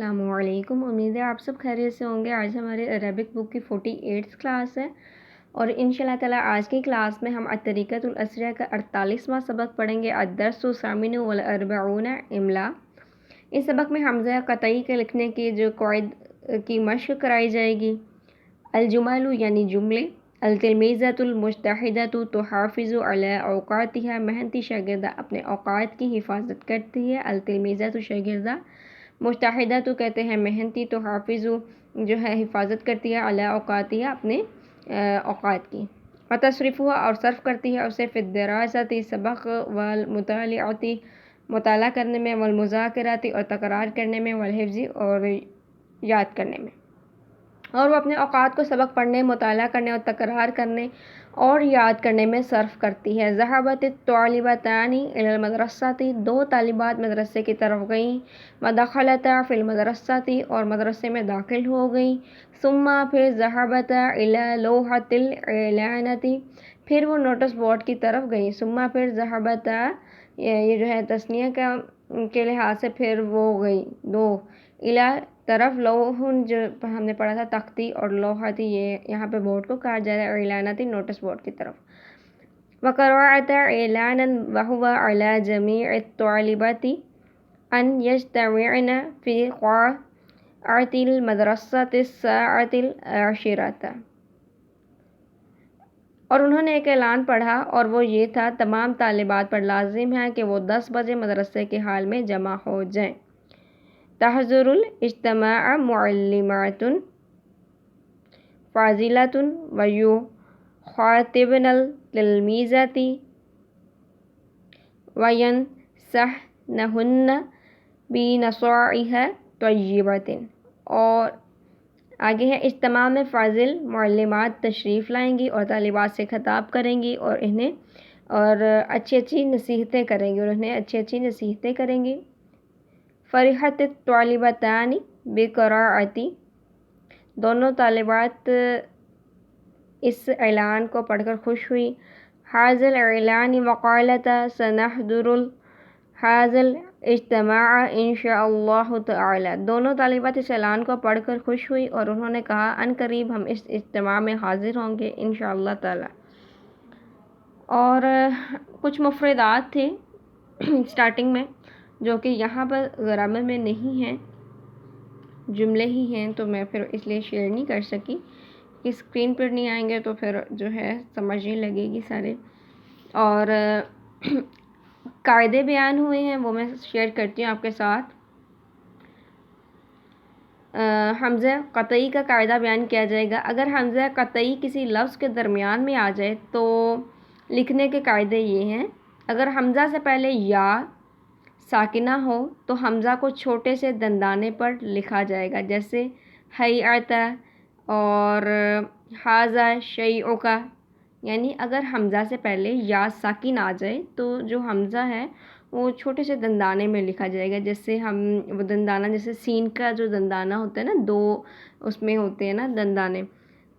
السلام علیکم، امید ہے آپ سب خیریت سے ہوں گے۔ آج ہمارے عربک بک کی 48 کلاس ہے اور انشاءاللہ تعالی آج کی کلاس میں ہم الطریقۃ الاسریہ کا 48واں سبق پڑھیں گے، الدرس الثامن والاربعون املا۔ اس سبق میں حمزہ قطعی کے لکھنے کی جو قواعد کی مشق کرائی جائے گی۔ الجمل یعنی جملے، التلمیذۃ المجتہدۃ تحافظ علی اوقاتها، محنتی شاگردہ اپنے اوقات کی حفاظت کرتی ہے۔ التلمیذۃ شاگردہ، مجتہدہ تو کہتے ہیں محنتی، تو حافظ جو ہے حفاظت کرتی ہے، علی اوقاتیہ اپنے اوقات کی، وتصرفہ اور صرف کرتی ہے اسے، فی الدراست سبق، والمطالعۃ مطالعہ کرنے میں، والمذاکرۃ اور تکرار کرنے میں، والحفظ اور یاد کرنے میں، اور وہ اپنے اوقات کو سبق پڑھنے، مطالعہ کرنے اور تکرار کرنے اور یاد کرنے میں صرف کرتی ہے۔ ذهبت الطالبتان الی المدرسۃ، دو طالبات مدرسے کی طرف گئیں، ودخلتا فی المدرسۃ اور مدرسے میں داخل ہو گئیں، ثم پھر ذهبتا الی لوحۃ الاعلانۃ، پھر وہ نوٹس بورڈ کی طرف گئیں، ثم پھر ذهبتا، یہ جو ہے تثنیہ کے لحاظ سے پھر وہ گئی دو، الی طرف، لوحن جو ہم نے پڑھا تھا تختی، اور لوحتی یہ یہاں پہ بورڈ کو کہا جا رہا ہے، اعلانتی نوٹس بورڈ کی طرف۔ وقرأت اعلانا وهو على جميع الطالبات ان يجتمعن في قاعة المدرسة الساعة العاشرة، اور انہوں نے ایک اعلان پڑھا اور وہ یہ تھا، تمام طالبات پر لازم ہے کہ وہ 10 بجے مدرسے کے حال میں جمع ہو جائیں۔ تحضر الاجتماع معلمات فاضلات ويخاطبن التلاميذات وينصحنهن بنصائح طيبة، اور آگے ہے، اجتماع میں فاضل معلمات تشریف لائیں گی اور طالبات سے خطاب کریں گی اور انہیں اچھی نصیحتیں کریں گی، اور انہیں اچھی نصیحتیں کریں گی۔ فرحت الطالبتان بقراءۃ، دونوں طالبات اس اعلان کو پڑھ کر خوش ہوئی۔ ھذا الاعلان وقالتا سنحضر ھذا الاجتماع ان شاء اللہ تعالی، دونوں طالبات اس اعلان کو پڑھ کر خوش ہوئی اور انہوں نے کہا ان قریب ہم اس اجتماع میں حاضر ہوں گے انشاءاللہ تعالی۔ اور کچھ مفردات تھے سٹارٹنگ میں جو کہ یہاں پر گرامر میں نہیں ہیں، جملے ہی ہیں، تو میں پھر اس لیے شیئر نہیں کر سکی کہ اسکرین پر نہیں آئیں گے تو پھر جو ہے سمجھ نہیں لگے گی سارے۔ اور قاعدے بیان ہوئے ہیں وہ میں شیئر کرتی ہوں آپ کے ساتھ۔ حمزہ قطعی کا قاعدہ بیان کیا جائے گا۔ اگر حمزہ قطعی کسی لفظ کے درمیان میں آ جائے تو لکھنے کے قاعدے یہ ہیں، اگر حمزہ سے پہلے یا ساکنہ ہو تو حمزہ کو چھوٹے سے دندانے پر لکھا جائے گا، جیسے ہیئت اور ھذا شیئک، یعنی اگر حمزہ سے پہلے یا ساکن آ جائے تو جو حمزہ ہے وہ چھوٹے سے دندانے میں لکھا جائے گا، جیسے ہم وہ دندانہ، جیسے سین کا جو دندانہ ہوتا ہے نا، دو اس میں ہوتے ہیں نا دندانے،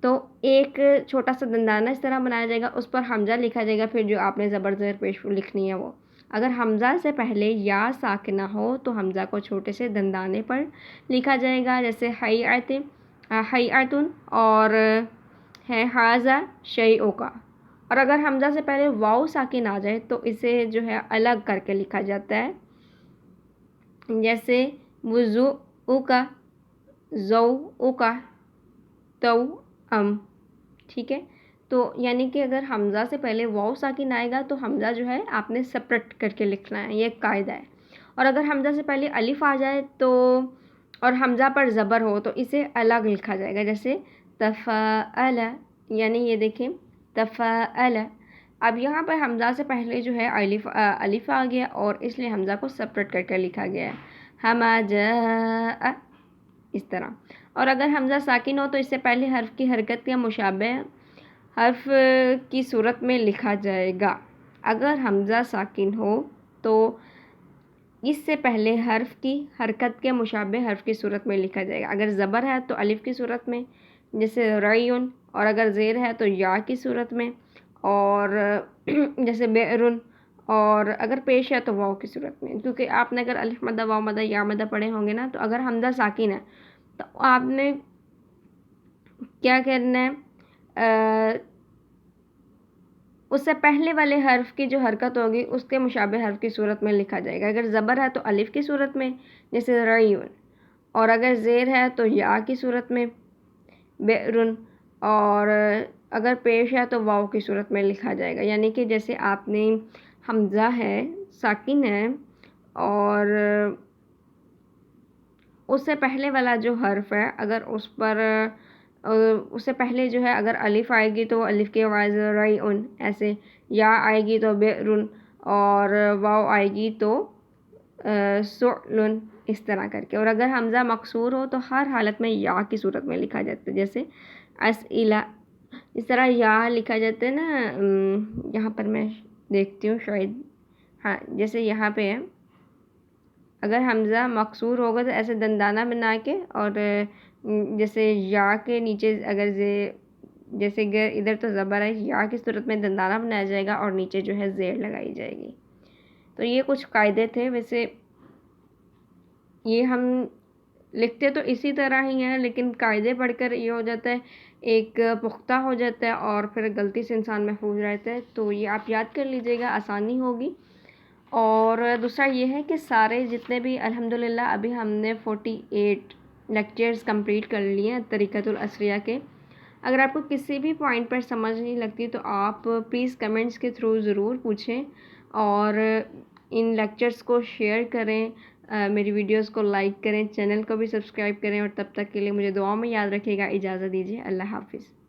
تو ایک چھوٹا سا دندانہ اس طرح بنایا جائے گا، اس پر حمزہ لکھا جائے گا، پھر جو آپ نے زبر زیر پیش لکھنی ہے وہ۔ اگر حمزہ سے پہلے یا ساکنہ ہو تو حمزہ کو چھوٹے سے دندانے پر لکھا جائے گا، جیسے ہیئت اور ہے ھذا شیئک۔ اور اگر حمزہ سے پہلے واو ساکن آ جائے تو اسے جو ہے الگ کر کے لکھا جاتا ہے، جیسے وضوءک، ضوءک، توأم، ٹھیک ہے۔ تو یعنی کہ اگر حمزہ سے پہلے واو ساکن آئے گا تو حمزہ جو ہے آپ نے سپریٹ کر کے لکھنا ہے، یہ ایک قاعدہ ہے۔ اور اگر حمزہ سے پہلے الف آ جائے تو اور حمزہ پر زبر ہو تو اسے الگ لکھا جائے گا، جیسے تفاعل، یعنی یہ دیکھیں تفاعل۔ اب یہاں پر حمزہ سے پہلے جو ہے الف آ گیا اور اس لیے حمزہ کو سپریٹ کر کے لکھا گیا ہے، ہما جاء، اس طرح۔ اور اگر حمزہ ساکن ہو تو اس سے پہلے حرف کی حرکت یا مشابہ حرف کی صورت میں لکھا جائے گا۔ اگر حمزہ ساکن ہو تو اس سے پہلے حرف کی حرکت کے مشابہ حرف کی صورت میں لکھا جائے گا۔ اگر زبر ہے تو الف کی صورت میں، جیسے ریون، اور اگر زیر ہے تو یا کی صورت میں، اور جیسے بیرن اور اگر پیش ہے تو واو کی صورت میں، کیونکہ آپ نے اگر الف مدہ واو مدہ یا مدہ پڑھے ہوں گے نا، تو اگر حمزہ ساکن ہے تو آپ نے کیا کرنا ہے، اس سے پہلے والے حرف کی جو حرکت ہوگی اس کے مشابہ حرف کی صورت میں لکھا جائے گا۔ اگر زبر ہے تو الف کی صورت میں جیسے ریون، اور اگر زیر ہے تو یا کی صورت میں بئرن، اور اگر پیش ہے تو واو کی صورت میں لکھا جائے گا۔ یعنی کہ جیسے آپ نے حمزہ ہے ساکن ہے، اور اس سے پہلے والا جو حرف ہے اگر اس سے پہلے جو ہے اگر الف آئے گی تو وہ الف کی آواز ریون ایسے، یا آئے گی تو بئرن، اور واو آئے گی تو سعلن، اس طرح کر کے۔ اور اگر حمزہ مکسور ہو تو ہر حالت میں یا کی صورت میں لکھا جاتا ہے، جیسے اسئلہ، اس طرح یا لکھا جاتا ہے نا۔ یہاں پر میں دیکھتی ہوں شاید، ہاں جیسے یہاں پہ ہے، اگر حمزہ مکسور ہوگا تو ایسے دندانہ بنا کے، اور جیسے یا کے نیچے اگر جیسے ادھر تو زبر ہے، یا کی صورت میں دندانہ بنایا جائے گا اور نیچے جو ہے زیر لگائی جائے گی۔ تو یہ کچھ قاعدے تھے، ویسے یہ ہم لکھتے تو اسی طرح ہی ہیں، لیکن قاعدے پڑھ کر یہ ہو جاتا ہے ایک پختہ ہو جاتا ہے، اور پھر غلطی سے انسان محفوظ رہتا ہے۔ تو یہ آپ یاد کر لیجیے گا، آسانی ہوگی۔ اور دوسرا یہ ہے کہ سارے جتنے بھی الحمدللہ ابھی ہم نے 48 لیکچرز کمپلیٹ کر لیے ہیں طریقۃ العصریہ کے۔ اگر آپ کو کسی بھی پوائنٹ پر سمجھ نہیں لگتی تو آپ پلیز کمنٹس کے تھرو ضرور پوچھیں، اور ان لیکچرز کو شیئر کریں، میری ویڈیوز کو لائک کریں، چینل کو بھی سبسکرائب کریں، اور تب تک کے لیے مجھے دعاؤں میں یاد رکھیے گا۔ اجازت دیجیے، اللہ حافظ۔